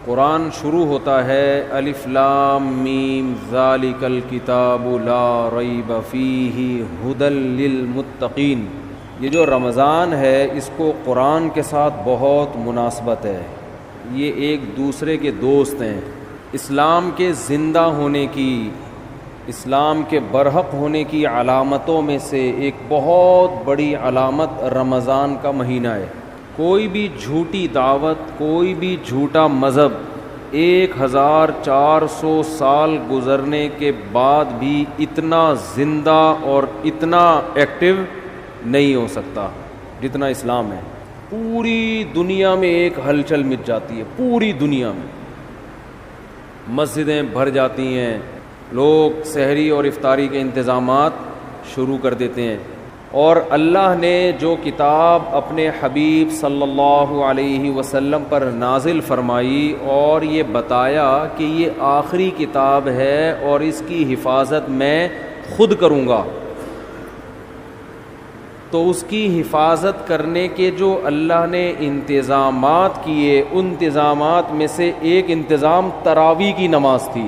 قرآن شروع ہوتا ہے الف لام میم ذالک الکتاب لا ریب فیہ ھدی للمتقین. یہ جو رمضان ہے اس کو قرآن کے ساتھ بہت مناسبت ہے. یہ ایک دوسرے کے دوست ہیں. اسلام کے زندہ ہونے کی، اسلام کے برحق ہونے کی علامتوں میں سے ایک بہت بڑی علامت رمضان کا مہینہ ہے. کوئی بھی جھوٹی دعوت، کوئی بھی جھوٹا مذہب 1400 سال گزرنے کے بعد بھی اتنا زندہ اور اتنا ایکٹیو نہیں ہو سکتا جتنا اسلام ہے. پوری دنیا میں ایک ہلچل مچ جاتی ہے، پوری دنیا میں مسجدیں بھر جاتی ہیں، لوگ سحری اور افطاری کے انتظامات شروع کر دیتے ہیں. اور اللہ نے جو کتاب اپنے حبیب صلی اللہ علیہ وسلم پر نازل فرمائی اور یہ بتایا کہ یہ آخری کتاب ہے اور اس کی حفاظت میں خود کروں گا، تو اس کی حفاظت کرنے کے جو اللہ نے انتظامات کیے، ان انتظامات میں سے ایک انتظام تراویح کی نماز تھی.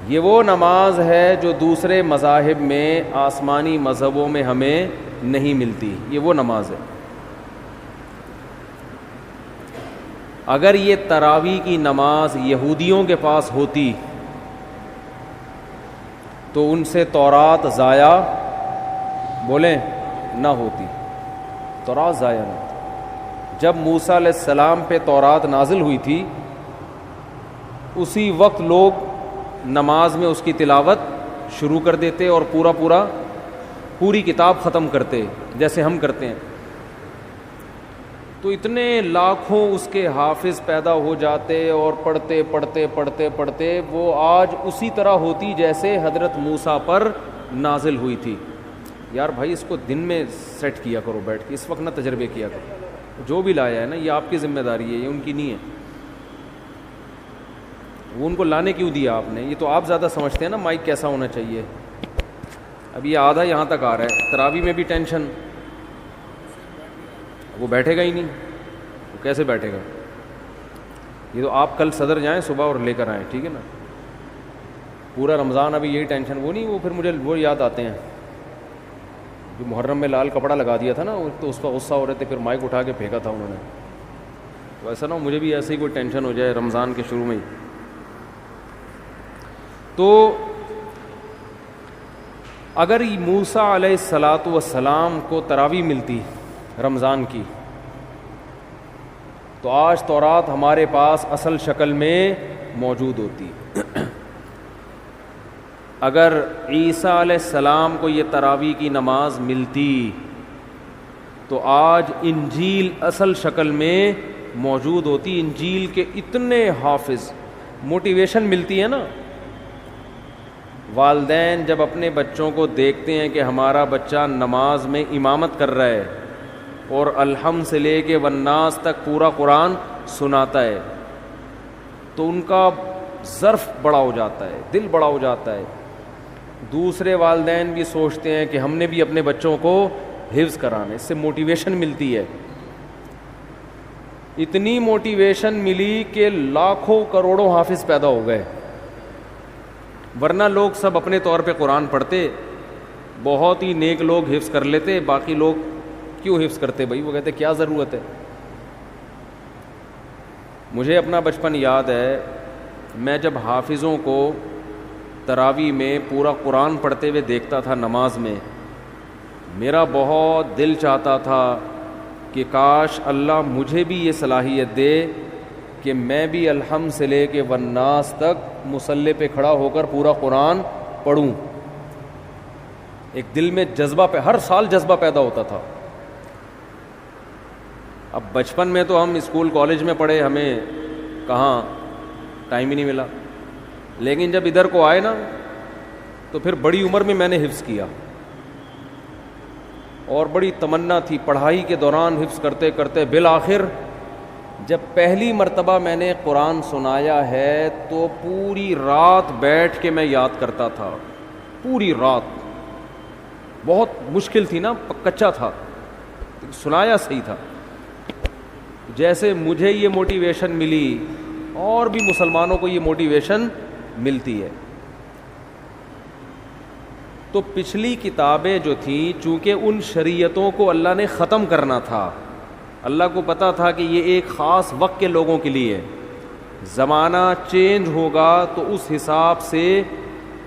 یہ وہ نماز ہے جو دوسرے مذاہب میں، آسمانی مذہبوں میں ہمیں نہیں ملتی. یہ وہ نماز ہے. اگر یہ تراویح کی نماز یہودیوں کے پاس ہوتی تو ان سے تورات ضائع بولیں نہ ہوتی، تورات ضائع نہ ہوتی. جب موسیٰ علیہ السلام پہ تورات نازل ہوئی تھی اسی وقت لوگ نماز میں اس کی تلاوت شروع کر دیتے اور پوری کتاب ختم کرتے جیسے ہم کرتے ہیں. تو اتنے لاکھوں اس کے حافظ پیدا ہو جاتے اور پڑھتے پڑھتے پڑھتے پڑھتے وہ آج اسی طرح ہوتی جیسے حضرت موسیٰ پر نازل ہوئی تھی. یار بھائی اس کو دن میں سیٹ کیا کرو بیٹھ کے، اس وقت نہ تجربے کیا کرو. جو بھی لایا ہے نا یہ آپ کی ذمہ داری ہے، یہ ان کی نہیں ہے. وہ ان کو لانے کیوں دیا آپ نے؟ یہ تو آپ زیادہ سمجھتے ہیں نا مائک کیسا ہونا چاہیے. اب یہ آدھا یہاں تک آ رہا ہے، تراویح میں بھی ٹینشن. وہ بیٹھے گا ہی نہیں، وہ کیسے بیٹھے گا؟ یہ تو آپ کل صدر جائیں صبح اور لے کر آئیں، ٹھیک ہے نا. پورا رمضان ابھی یہی ٹینشن. وہ نہیں، وہ پھر مجھے وہ یاد آتے ہیں جو محرم میں لال کپڑا لگا دیا تھا نا، تو اس پر غصہ ہو رہے تھے، پھر مائک اٹھا کے پھینکا تھا انہوں نے. تو ایسا نہ ہو مجھے بھی ایسے ہی کوئی ٹینشن ہو جائے رمضان کے شروع میں ہی. تو اگر موسیٰ علیہ الصلاۃ والسلام کو تراویح ملتی رمضان کی تو آج تورات ہمارے پاس اصل شکل میں موجود ہوتی. اگر عیسیٰ علیہ السلام کو یہ تراویح کی نماز ملتی تو آج انجیل اصل شکل میں موجود ہوتی. انجیل کے اتنے حافظ. موٹیویشن ملتی ہے نا. والدین جب اپنے بچوں کو دیکھتے ہیں کہ ہمارا بچہ نماز میں امامت کر رہا ہے اور الحمد سے لے کے والناس تک پورا قرآن سناتا ہے تو ان کا ظرف بڑا ہو جاتا ہے، دل بڑا ہو جاتا ہے. دوسرے والدین بھی سوچتے ہیں کہ ہم نے بھی اپنے بچوں کو حفظ کرانا ہے. اس سے موٹیویشن ملتی ہے. اتنی موٹیویشن ملی کہ لاکھوں کروڑوں حافظ پیدا ہو گئے. ورنہ لوگ سب اپنے طور پہ قرآن پڑھتے، بہت ہی نیک لوگ حفظ کر لیتے، باقی لوگ کیوں حفظ کرتے بھائی؟ وہ کہتے کیا ضرورت ہے. مجھے اپنا بچپن یاد ہے، میں جب حافظوں کو تراویح میں پورا قرآن پڑھتے ہوئے دیکھتا تھا نماز میں، میرا بہت دل چاہتا تھا کہ کاش اللہ مجھے بھی یہ صلاحیت دے کہ میں بھی الحمد سے لے کے والناس تک مصلی پہ کھڑا ہو کر پورا قرآن پڑھوں. ایک دل میں جذبہ ہر سال جذبہ پیدا ہوتا تھا. اب بچپن میں تو ہم اسکول کالج میں پڑھے، ہمیں کہاں ٹائم ہی نہیں ملا. لیکن جب ادھر کو آئے نا تو پھر بڑی عمر میں میں نے حفظ کیا اور بڑی تمنا تھی. پڑھائی کے دوران حفظ کرتے کرتے بالآخر جب پہلی مرتبہ میں نے قرآن سنایا ہے تو پوری رات بیٹھ کے میں یاد کرتا تھا. پوری رات. بہت مشکل تھی نا، کچا تھا، سنایا صحیح تھا. جیسے مجھے یہ موٹیویشن ملی اور بھی مسلمانوں کو یہ موٹیویشن ملتی ہے. تو پچھلی کتابیں جو تھیں چونکہ ان شریعتوں کو اللہ نے ختم کرنا تھا, اللہ کو پتہ تھا کہ یہ ایک خاص وقت کے لوگوں کے لیے, زمانہ چینج ہوگا تو اس حساب سے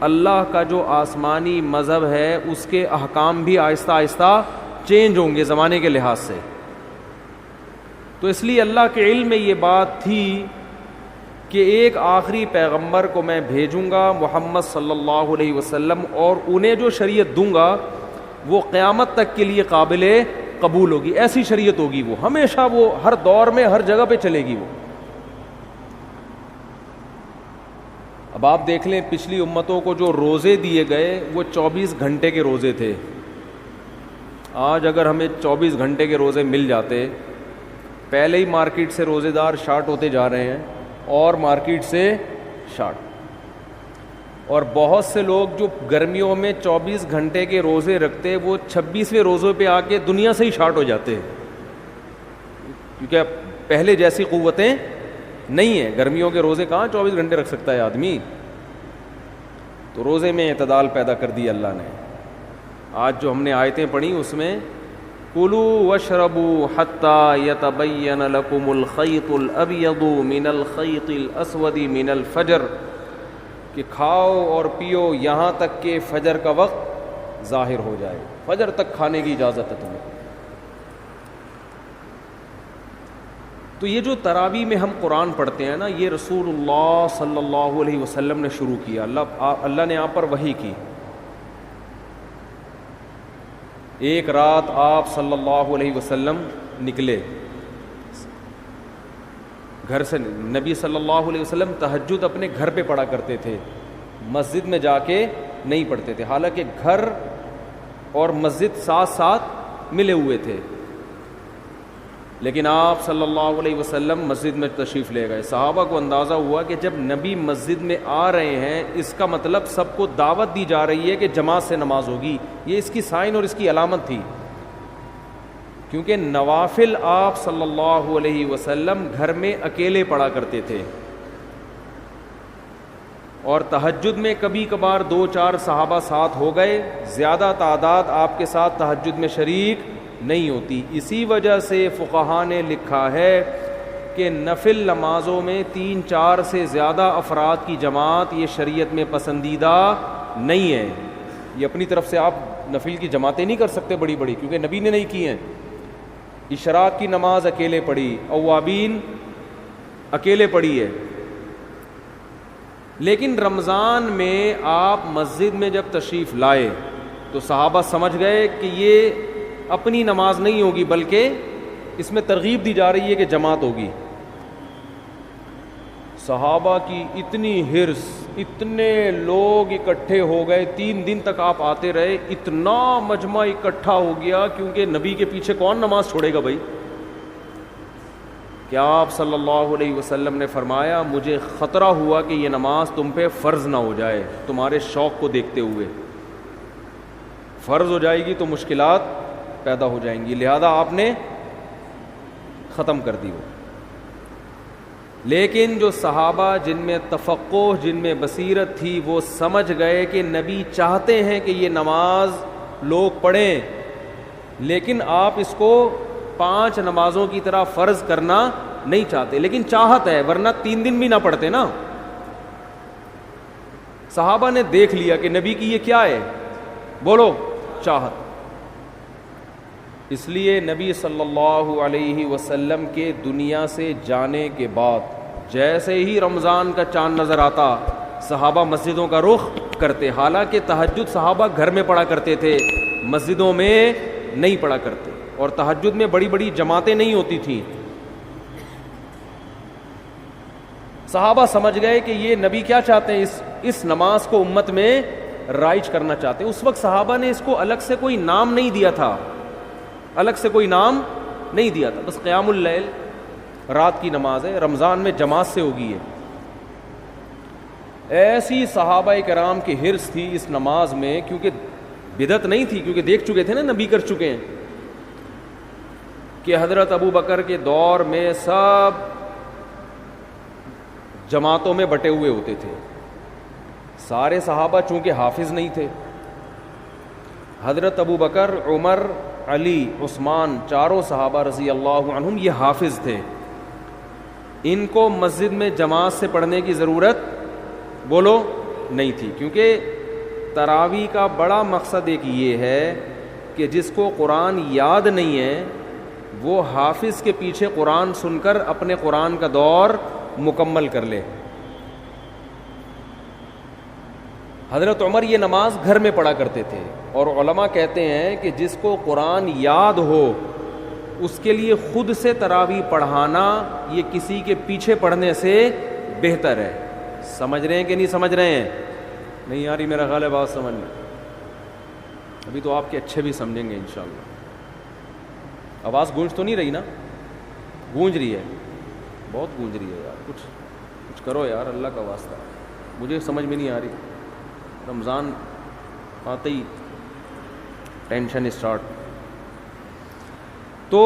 اللہ کا جو آسمانی مذہب ہے اس کے احکام بھی آہستہ آہستہ چینج ہوں گے زمانے کے لحاظ سے. تو اس لیے اللہ کے علم میں یہ بات تھی کہ ایک آخری پیغمبر کو میں بھیجوں گا محمد صلی اللہ علیہ وسلم, اور انہیں جو شریعت دوں گا وہ قیامت تک کے لیے قابل قبول ہوگی. ایسی شریعت ہوگی, وہ ہمیشہ, وہ ہر دور میں ہر جگہ پہ چلے گی. وہ اب آپ دیکھ لیں پچھلی امتوں کو جو روزے دیے گئے وہ 24 گھنٹے کے روزے تھے. آج اگر ہمیں 24 گھنٹے کے روزے مل جاتے, پہلے ہی مارکیٹ سے روزے دار شارٹ ہوتے جا رہے ہیں اور مارکیٹ سے شارٹ, اور بہت سے لوگ جو گرمیوں میں 24 گھنٹے کے روزے رکھتے وہ 26ویں روزے پہ آ کے دنیا سے ہی شارٹ ہو جاتے ہیں, کیونکہ پہلے جیسی قوتیں نہیں ہیں. گرمیوں کے روزے کہاں 24 گھنٹے رکھ سکتا ہے آدمی, تو روزے میں اعتدال پیدا کر دی اللہ نے. آج جو ہم نے آیتیں پڑھی اس میں کُلُوا واشربوا حتی یتبین لکم الخیط الابیض من الخیط الاسود من الفجر, کہ کھاؤ اور پیو یہاں تک کہ فجر کا وقت ظاہر ہو جائے. فجر تک کھانے کی اجازت ہے تمہیں. تو یہ جو تراویح میں ہم قرآن پڑھتے ہیں نا, یہ رسول اللہ صلی اللہ علیہ وسلم نے شروع کیا. اللہ نے آپ پر وحی کی. ایک رات آپ صلی اللہ علیہ وسلم نکلے گھر سے. نبی صلی اللہ علیہ وسلم تہجد اپنے گھر پہ پڑھا کرتے تھے, مسجد میں جا کے نہیں پڑھتے تھے, حالانکہ گھر اور مسجد ساتھ ساتھ ملے ہوئے تھے. لیکن آپ صلی اللہ علیہ وسلم مسجد میں تشریف لے گئے. صحابہ کو اندازہ ہوا کہ جب نبی مسجد میں آ رہے ہیں اس کا مطلب سب کو دعوت دی جا رہی ہے کہ جماعت سے نماز ہوگی. یہ اس کی سائن اور اس کی علامت تھی, کیونکہ نوافل آپ صلی اللہ علیہ وسلم گھر میں اکیلے پڑھا کرتے تھے, اور تہجد میں کبھی کبھار 2-4 صحابہ ساتھ ہو گئے, زیادہ تعداد آپ کے ساتھ تہجد میں شریک نہیں ہوتی. اسی وجہ سے فقہاء نے لکھا ہے کہ نفل نمازوں میں 3-4 سے زیادہ افراد کی جماعت یہ شریعت میں پسندیدہ نہیں ہے. یہ اپنی طرف سے آپ نفل کی جماعتیں نہیں کر سکتے بڑی بڑی, کیونکہ نبی نے نہیں کی ہیں. اشراق کی نماز اکیلے پڑھی, اوابین اکیلے پڑھی ہے. لیکن رمضان میں آپ مسجد میں جب تشریف لائے تو صحابہ سمجھ گئے کہ یہ اپنی نماز نہیں ہوگی بلکہ اس میں ترغیب دی جا رہی ہے کہ جماعت ہوگی. صحابہ کی اتنی حرص, اتنے لوگ اکٹھے ہو گئے, 3 دن تک آپ آتے رہے, اتنا مجمع اکٹھا ہو گیا, کیونکہ نبی کے پیچھے کون نماز چھوڑے گا بھائی. کہ آپ صلی اللہ علیہ وسلم نے فرمایا مجھے خطرہ ہوا کہ یہ نماز تم پہ فرض نہ ہو جائے, تمہارے شوق کو دیکھتے ہوئے. فرض ہو جائے گی تو مشکلات پیدا ہو جائیں گی, لہذا آپ نے ختم کر دی وہ. لیکن جو صحابہ جن میں تفقہ, جن میں بصیرت تھی, وہ سمجھ گئے کہ نبی چاہتے ہیں کہ یہ نماز لوگ پڑھیں, لیکن آپ اس کو 5 نمازوں کی طرح فرض کرنا نہیں چاہتے. لیکن چاہت ہے, ورنہ 3 دن بھی نہ پڑھتے نا. صحابہ نے دیکھ لیا کہ نبی کی یہ کیا ہے, بولو چاہت. اس لیے نبی صلی اللہ علیہ وسلم کے دنیا سے جانے کے بعد جیسے ہی رمضان کا چاند نظر آتا صحابہ مسجدوں کا رخ کرتے. حالانکہ تہجد صحابہ گھر میں پڑھا کرتے تھے, مسجدوں میں نہیں پڑھا کرتے, اور تہجد میں بڑی بڑی جماعتیں نہیں ہوتی تھیں. صحابہ سمجھ گئے کہ یہ نبی کیا چاہتے ہیں, اس نماز کو امت میں رائج کرنا چاہتے ہیں. اس وقت صحابہ نے اس کو الگ سے کوئی نام نہیں دیا تھا, الگ سے کوئی نام نہیں دیا تھا, بس قیام اللیل رات کی نماز ہے, رمضان میں جماعت سے ہوگی. ایسی صحابہ کرام کی حرص تھی اس نماز میں, کیونکہ بدعت نہیں تھی, کیونکہ دیکھ چکے تھے نا نبی کر چکے ہیں. کہ حضرت ابو بکر کے دور میں سب جماعتوں میں بٹے ہوئے ہوتے تھے. سارے صحابہ چونکہ حافظ نہیں تھے, حضرت ابو بکر, عمر, علی, عثمان, چاروں صحابہ رضی اللہ عنہم یہ حافظ تھے. ان کو مسجد میں جماعت سے پڑھنے کی ضرورت بولو نہیں تھی, کیونکہ تراویح کا بڑا مقصد ایک یہ ہے کہ جس کو قرآن یاد نہیں ہے وہ حافظ کے پیچھے قرآن سن کر اپنے قرآن کا دور مکمل کر لے. حضرت عمر یہ نماز گھر میں پڑھا کرتے تھے, اور علماء کہتے ہیں کہ جس کو قرآن یاد ہو اس کے لیے خود سے تراویح پڑھانا یہ کسی کے پیچھے پڑھنے سے بہتر ہے. سمجھ رہے ہیں کہ نہیں سمجھ رہے ہیں؟ نہیں یاری, میرا خیال ہے بات سمجھ میں. ابھی تو آپ کے اچھے بھی سمجھیں گے انشاءاللہ. آواز گونج تو نہیں رہی نا؟ گونج رہی ہے, بہت گونج رہی ہے یار. کچھ کرو یار, اللہ کا واسطہ, مجھے سمجھ میں نہیں آ رہی. رمضان آتے ہی ٹینشن اسٹارٹ. تو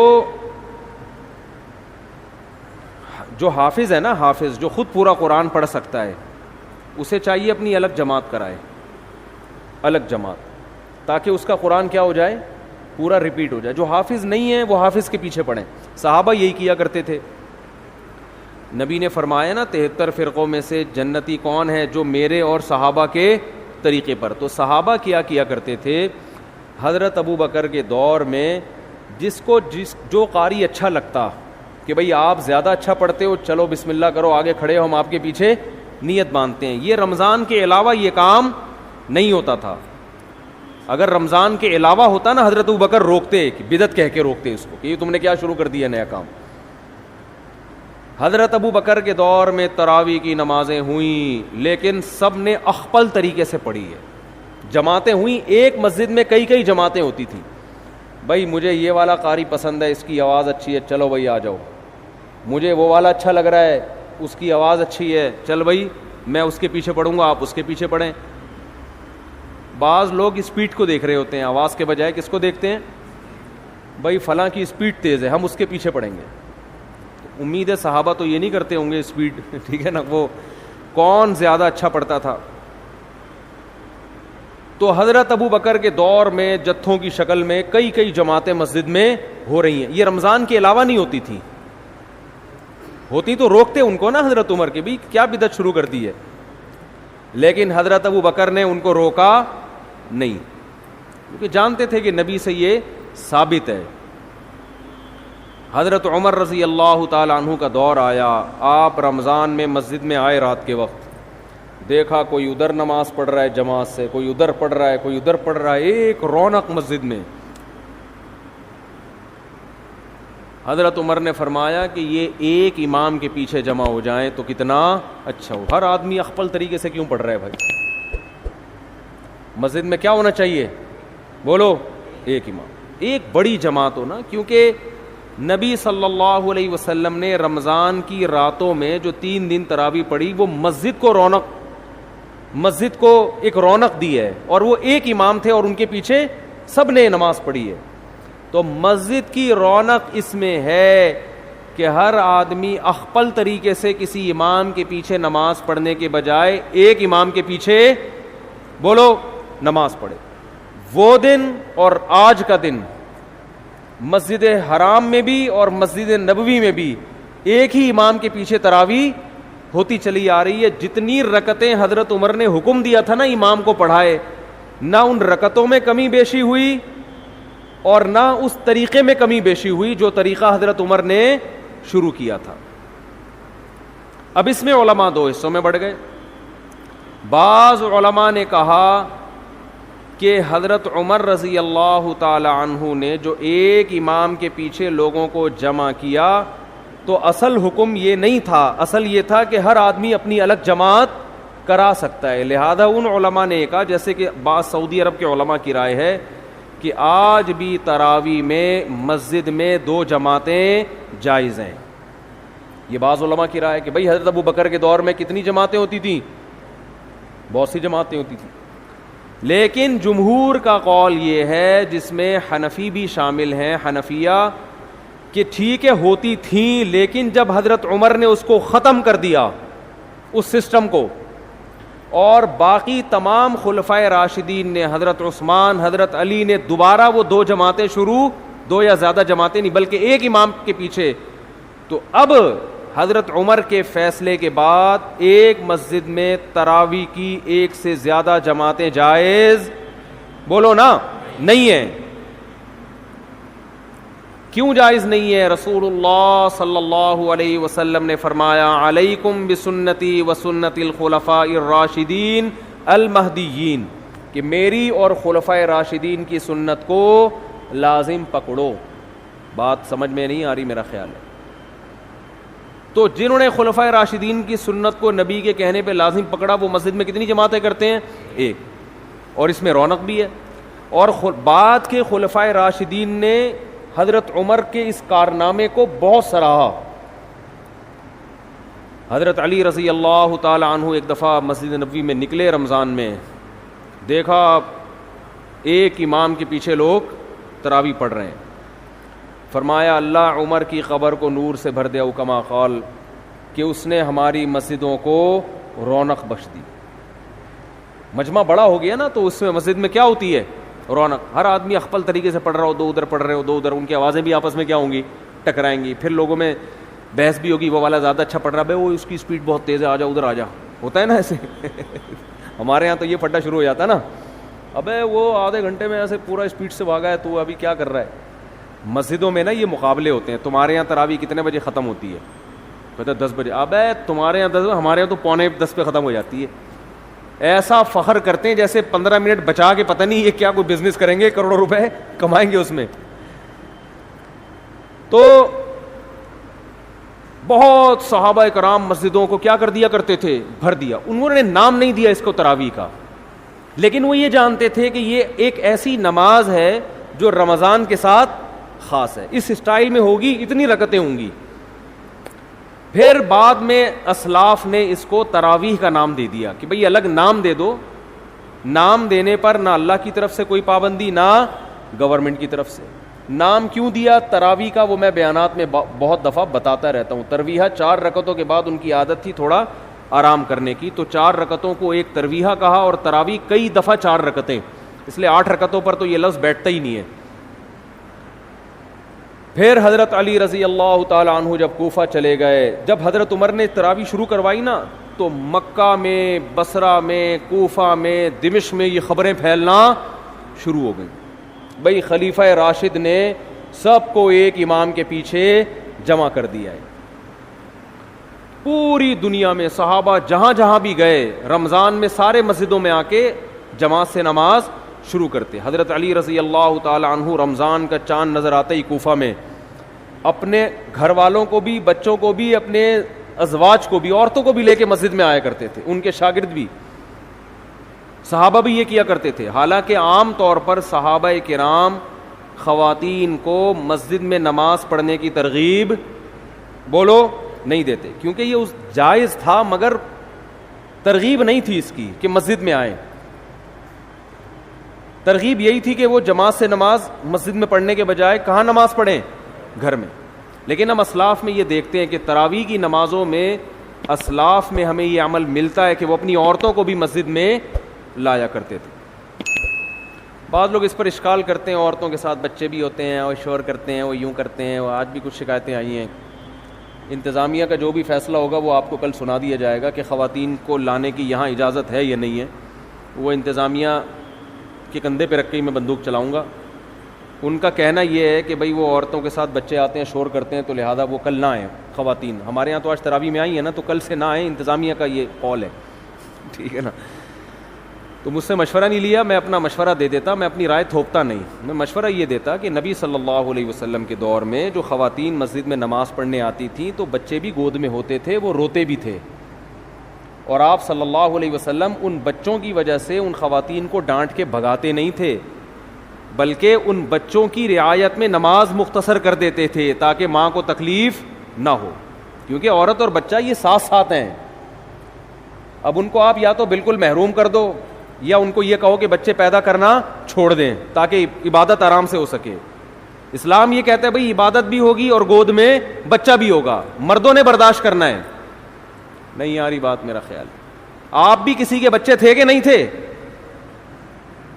جو حافظ ہے نا, حافظ جو خود پورا قرآن پڑھ سکتا ہے, اسے چاہیے اپنی الگ جماعت کرائے, الگ جماعت, تاکہ اس کا قرآن کیا ہو جائے, پورا ریپیٹ ہو جائے. جو حافظ نہیں ہے وہ حافظ کے پیچھے پڑھیں. صحابہ یہی کیا کرتے تھے. نبی نے فرمایا نا 73 فرقوں میں سے جنتی کون ہے؟ جو میرے اور صحابہ کے طریقے پر. تو صحابہ کیا کرتے تھے, حضرت ابو بکر کے دور میں جو قاری اچھا لگتا کہ بھئی آپ زیادہ اچھا پڑھتے ہو, چلو بسم اللہ کرو, آگے کھڑے ہو, ہم آپ کے پیچھے نیت باندھتے ہیں. یہ رمضان کے علاوہ یہ کام نہیں ہوتا تھا. اگر رمضان کے علاوہ ہوتا نا, حضرت ابو بکر روکتے, بدعت کہہ کے روکتے اس کو کہ یہ تم نے کیا شروع کر دیا نیا کام. حضرت ابو بکر کے دور میں تراویح کی نمازیں ہوئیں, لیکن سب نے اخپل طریقے سے پڑھی ہے. جماعتیں ہوئیں, ایک مسجد میں کئی جماعتیں ہوتی تھیں. بھائی مجھے یہ والا قاری پسند ہے, اس کی آواز اچھی ہے, چلو بھائی آ جاؤ. مجھے وہ والا اچھا لگ رہا ہے, اس کی آواز اچھی ہے, چل بھائی میں اس کے پیچھے پڑھوں گا, آپ اس کے پیچھے پڑھیں. بعض لوگ اسپیڈ کو دیکھ رہے ہوتے ہیں, آواز کے بجائے کس کو دیکھتے ہیں؟ بھائی فلاں کی اسپیڈ تیز ہے, ہم اس کے پیچھے پڑھیں گے. امید ہے صحابہ تو یہ نہیں کرتے ہوں گے اسپیڈ, ٹھیک ہے نا, وہ کون زیادہ اچھا پڑھتا تھا. تو حضرت ابو بکر کے دور میں جتھوں کی شکل میں کئی جماعتیں مسجد میں ہو رہی ہیں. یہ رمضان کے علاوہ نہیں ہوتی تھی, ہوتی تو روکتے ان کو نا حضرت عمر کے, بھی کیا بدعت شروع کر دی ہے. لیکن حضرت ابو بکر نے ان کو روکا نہیں, کیونکہ جانتے تھے کہ نبی سے یہ ثابت ہے. حضرت عمر رضی اللہ تعالی عنہ کا دور آیا, آپ رمضان میں مسجد میں آئے رات کے وقت, دیکھا کوئی ادھر نماز پڑھ رہا ہے جماعت سے, کوئی ادھر پڑھ رہا ہے, کوئی ادھر پڑھ رہا ہے, ایک رونق مسجد میں. حضرت عمر نے فرمایا کہ یہ ایک امام کے پیچھے جمع ہو جائیں تو کتنا اچھا ہو. ہر آدمی اخپل طریقے سے کیوں پڑھ رہا ہے بھائی؟ مسجد میں کیا ہونا چاہیے بولو؟ ایک امام, ایک بڑی جماعت ہو نا, کیونکہ نبی صلی اللہ علیہ وسلم نے رمضان کی راتوں میں جو 3 دن تراویح پڑھی وہ مسجد کو ایک رونق دی ہے, اور وہ ایک امام تھے اور ان کے پیچھے سب نے نماز پڑھی ہے. تو مسجد کی رونق اس میں ہے کہ ہر آدمی اخپل طریقے سے کسی امام کے پیچھے نماز پڑھنے کے بجائے ایک امام کے پیچھے بولو نماز پڑھے. وہ دن اور آج کا دن مسجد حرام میں بھی اور مسجد نبوی میں بھی ایک ہی امام کے پیچھے تراویح ہوتی چلی آ رہی ہے. جتنی رکعتیں حضرت عمر نے حکم دیا تھا نا امام کو پڑھائے, نہ ان رکعتوں میں کمی بیشی ہوئی اور نہ اس طریقے میں کمی بیشی ہوئی جو طریقہ حضرت عمر نے شروع کیا تھا. اب اس میں علماء 2 حصوں میں بڑھ گئے. بعض علماء نے کہا کہ حضرت عمر رضی اللہ تعالی عنہ نے جو ایک امام کے پیچھے لوگوں کو جمع کیا تو اصل حکم یہ نہیں تھا, اصل یہ تھا کہ ہر آدمی اپنی الگ جماعت کرا سکتا ہے. لہذا ان علماء نے کہا, جیسے کہ بعض سعودی عرب کے علماء کی رائے ہے, کہ آج بھی تراویح میں مسجد میں 2 جماعتیں جائز ہیں. یہ بعض علماء کی رائے ہے کہ بھئی حضرت ابو بکر کے دور میں کتنی جماعتیں ہوتی تھیں؟ بہت سی جماعتیں ہوتی تھیں. لیکن جمہور کا قول یہ ہے, جس میں حنفی بھی شامل ہیں, حنفیہ کہ ٹھیک ہے ہوتی تھیں، لیکن جب حضرت عمر نے اس کو ختم کر دیا اس سسٹم کو، اور باقی تمام خلفائے راشدین نے، حضرت عثمان، حضرت علی نے دوبارہ وہ دو جماعتیں شروع، دو یا زیادہ جماعتیں نہیں بلکہ ایک امام کے پیچھے، تو اب حضرت عمر کے فیصلے کے بعد ایک مسجد میں تراویح کی ایک سے زیادہ جماعتیں جائز، بولو نا، نہیں ہیں۔ کیوں جائز نہیں ہے؟ رسول اللہ صلی اللہ علیہ وسلم نے فرمایا علیکم بسنتی وسنت الخلفاء الراشدین المہدیین، کہ میری اور خلفائے راشدین کی سنت کو لازم پکڑو۔ بات سمجھ میں نہیں آ رہی میرا خیال ہے۔ تو جنہوں نے خلفائے راشدین کی سنت کو نبی کے کہنے پہ لازم پکڑا، وہ مسجد میں کتنی جماعتیں کرتے ہیں؟ ایک، اور اس میں رونق بھی ہے۔ اور بعد کے خلفائے راشدین نے حضرت عمر کے اس کارنامے کو بہت سراہا۔ حضرت علی رضی اللہ تعالی عنہ ایک دفعہ مسجد نبوی میں نکلے رمضان میں، دیکھا ایک امام کے پیچھے لوگ تراویح پڑھ رہے ہیں، فرمایا اللہ عمر کی قبر کو نور سے بھر دے، او کما قال، کہ اس نے ہماری مسجدوں کو رونق بخش دی۔ مجمع بڑا ہو گیا نا، تو اس میں مسجد میں کیا ہوتی ہے؟ رونق۔ ہر آدمی اخپل طریقے سے پڑھ رہا ہو، دو ادھر پڑھ رہے ہو، دو ادھر، ان کی آوازیں بھی آپس میں کیا ہوں گی؟ ٹکرائیں گی۔ پھر لوگوں میں بحث بھی ہوگی، وہ والا زیادہ اچھا پڑھ رہا ہے، وہ اس کی اسپیڈ بہت تیز ہے، آ جا ادھر آ جا، ہوتا ہے نا ایسے۔ ہمارے یہاں تو یہ پھڈا شروع ہو جاتا ہے نا، ابے وہ آدھے گھنٹے میں ایسے پورا اسپیڈ سے بھاگا ہے، تو ابھی کیا کر رہا ہے؟ مسجدوں میں نا یہ مقابلے ہوتے ہیں، تمہارے یہاں تراویح کتنے بجے ختم ہوتی ہے؟ کہتے ہیں 10 بجے۔ ابے تمہارے یہاں 10، ہمارے یہاں تو 9:45 پہ ختم ہو جاتی ہے۔ ایسا فخر کرتے ہیں جیسے 15 منٹ بچا کے پتہ نہیں یہ کیا کوئی بزنس کریں گے، کروڑوں روپے کمائیں گے اس میں۔ تو بہت صحابہ کرام مسجدوں کو کیا کر دیا کرتے تھے؟ بھر دیا۔ انہوں نے نام نہیں دیا اس کو تراویح کا، لیکن وہ یہ جانتے تھے کہ یہ ایک ایسی نماز ہے جو رمضان کے ساتھ خاص ہے، اس اسٹائل میں ہوگی، اتنی رکعتیں ہوں گی۔ پھر بعد میں اسلاف نے اس کو تراویح کا نام دے دیا کہ بھئی الگ نام دے دو۔ نام دینے پر نہ اللہ کی طرف سے کوئی پابندی، نہ گورنمنٹ کی طرف سے۔ نام کیوں دیا تراویح کا، وہ میں بیانات میں بہت دفعہ بتاتا رہتا ہوں۔ ترویحہ 4 رکعتوں کے بعد ان کی عادت تھی تھوڑا آرام کرنے کی، تو 4 رکعتوں کو ایک ترویحہ کہا، اور تراویح کئی دفعہ 4 رکعتیں، اس لیے 8 رکعتوں پر تو یہ لفظ بیٹھتا ہی نہیں ہے۔ پھر حضرت علی رضی اللہ تعالی عنہ جب کوفہ چلے گئے، جب حضرت عمر نے تراویح شروع کروائی نا، تو مکہ میں، بصرہ میں، کوفہ میں، دمشق میں یہ خبریں پھیلنا شروع ہو گئیں، بھئی خلیفہ راشد نے سب کو ایک امام کے پیچھے جمع کر دیا ہے۔ پوری دنیا میں صحابہ جہاں جہاں بھی گئے، رمضان میں سارے مسجدوں میں آ کے جماعت سے نماز شروع کرتے۔ حضرت علی رضی اللہ تعالی عنہ رمضان کا چاند نظر آتے ہی کوفہ میں اپنے گھر والوں کو بھی، بچوں کو بھی، اپنے ازواج کو بھی، عورتوں کو بھی لے کے مسجد میں آیا کرتے تھے، ان کے شاگرد بھی، صحابہ بھی یہ کیا کرتے تھے۔ حالانکہ عام طور پر صحابہ کرام خواتین کو مسجد میں نماز پڑھنے کی ترغیب، بولو، نہیں دیتے، کیونکہ یہ اس جائز تھا، مگر ترغیب نہیں تھی اس کی کہ مسجد میں آئیں۔ ترغیب یہی تھی کہ وہ جماعت سے نماز مسجد میں پڑھنے کے بجائے کہاں نماز پڑھیں؟ گھر میں۔ لیکن ہم اسلاف میں یہ دیکھتے ہیں کہ تراویح کی نمازوں میں، اسلاف میں ہمیں یہ عمل ملتا ہے کہ وہ اپنی عورتوں کو بھی مسجد میں لایا کرتے تھے۔ بعض لوگ اس پر اشکال کرتے ہیں، عورتوں کے ساتھ بچے بھی ہوتے ہیں، اور شور کرتے ہیں، وہ یوں کرتے ہیں، وہ آج بھی کچھ شکایتیں آئی ہیں۔ انتظامیہ کا جو بھی فیصلہ ہوگا وہ آپ کو کل سنا دیا جائے گا کہ خواتین کو لانے کی یہاں اجازت ہے یا نہیں ہے۔ وہ انتظامیہ کے کندھے پہ رکھ کے میں بندوق چلاؤں گا۔ ان کا کہنا یہ ہے کہ بھئی وہ عورتوں کے ساتھ بچے آتے ہیں، شور کرتے ہیں، تو لہٰذا وہ کل نہ آئیں خواتین۔ ہمارے یہاں تو آج تراویح میں آئی ہیں نا، تو کل سے نہ آئیں، انتظامیہ کا یہ قول ہے، ٹھیک ہے نا۔ تو مجھ سے مشورہ نہیں لیا، میں اپنا مشورہ دے دیتا، میں اپنی رائے تھوپتا نہیں۔ میں مشورہ یہ دیتا کہ نبی صلی اللہ علیہ وسلم کے دور میں جو خواتین مسجد میں نماز پڑھنے آتی تھیں تو بچے بھی گود میں ہوتے تھے، وہ روتے بھی تھے، اور آپ صلی اللہ علیہ وسلم ان بچوں کی وجہ سے ان خواتین کو ڈانٹ کے بھگاتے نہیں تھے، بلکہ ان بچوں کی رعایت میں نماز مختصر کر دیتے تھے تاکہ ماں کو تکلیف نہ ہو، کیونکہ عورت اور بچہ یہ ساتھ ساتھ ہیں۔ اب ان کو آپ یا تو بالکل محروم کر دو، یا ان کو یہ کہو کہ بچے پیدا کرنا چھوڑ دیں تاکہ عبادت آرام سے ہو سکے۔ اسلام یہ کہتا ہے بھائی عبادت بھی ہوگی اور گود میں بچہ بھی ہوگا, مردوں نے برداشت کرنا ہے. نہیں آ رہی بات میرا خیال. آپ بھی کسی کے بچے تھے کہ نہیں تھے؟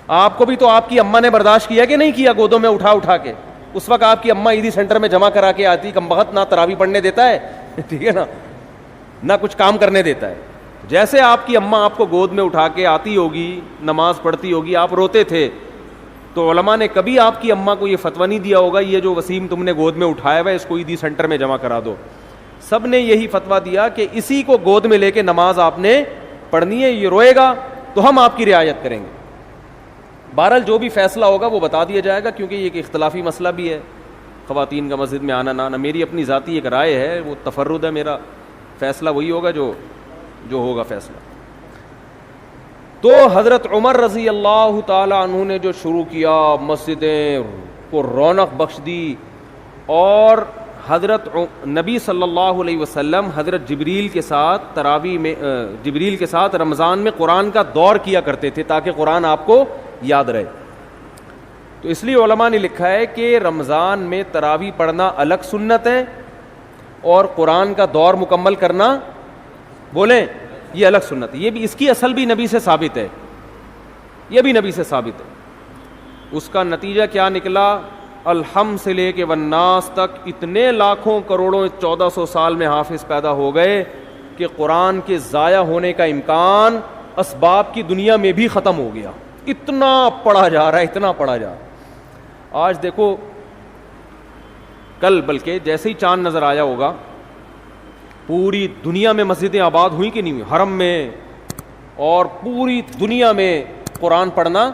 آپ کو بھی تو آپ کی اماں نے برداشت کیا کہ نہیں کیا گودوں میں اٹھا اٹھا کے؟ اس وقت آپ کی اماں عیدی سینٹر میں جمع کرا کے آتی, کم بخت نہ تراویح پڑھنے دیتا ہے, ٹھیک ہے نا, نہ کچھ کام کرنے دیتا ہے. جیسے آپ کی اماں آپ کو گود میں اٹھا کے آتی ہوگی, نماز پڑھتی ہوگی, آپ روتے تھے, تو علماء نے کبھی آپ کی اماں کو یہ فتویٰ نہیں دیا ہوگا یہ جو وسیم تم نے گود میں اٹھایا ہوا ہے اس کو عیدی سینٹر میں جمع کرا دو. سب نے یہی فتویٰ دیا کہ اسی کو گود میں لے کے نماز آپ نے پڑھنی ہے, یہ روئے گا تو ہم آپ کی رعایت کریں گے. بہرحال جو بھی فیصلہ ہوگا وہ بتا دیا جائے گا, کیونکہ یہ ایک اختلافی مسئلہ بھی ہے, خواتین کا مسجد میں آنا نہ آنا. میری اپنی ذاتی ایک رائے ہے, وہ تفرد ہے میرا, فیصلہ وہی ہوگا جو ہوگا فیصلہ. تو حضرت عمر رضی اللہ تعالی عنہ نے جو شروع کیا, مسجدیں کو رونق بخش دی, اور حضرت نبی صلی اللہ علیہ وسلم حضرت جبریل کے ساتھ تراویح میں, جبریل کے ساتھ رمضان میں قرآن کا دور کیا کرتے تھے تاکہ قرآن آپ کو یاد رہے. تو اس لیے علماء نے لکھا ہے کہ رمضان میں تراویح پڑھنا الگ سنت ہے, اور قرآن کا دور مکمل کرنا, بولیں, یہ الگ سنت ہے. یہ بھی اس کی اصل بھی نبی سے ثابت ہے, یہ بھی نبی سے ثابت ہے. اس کا نتیجہ کیا نکلا؟ الحمد سے لے کے والناس تک اتنے لاکھوں کروڑوں 1400 سال میں حافظ پیدا ہو گئے کہ قرآن کے ضائع ہونے کا امکان اسباب کی دنیا میں بھی ختم ہو گیا. اتنا پڑھا جا رہا ہے, اتنا پڑھا جا رہا ہے. آج دیکھو, کل بلکہ جیسے ہی چاند نظر آیا ہوگا, پوری دنیا میں مسجدیں آباد ہوئی کہ نہیں ہوئی, حرم میں, اور پوری دنیا میں قرآن پڑھنا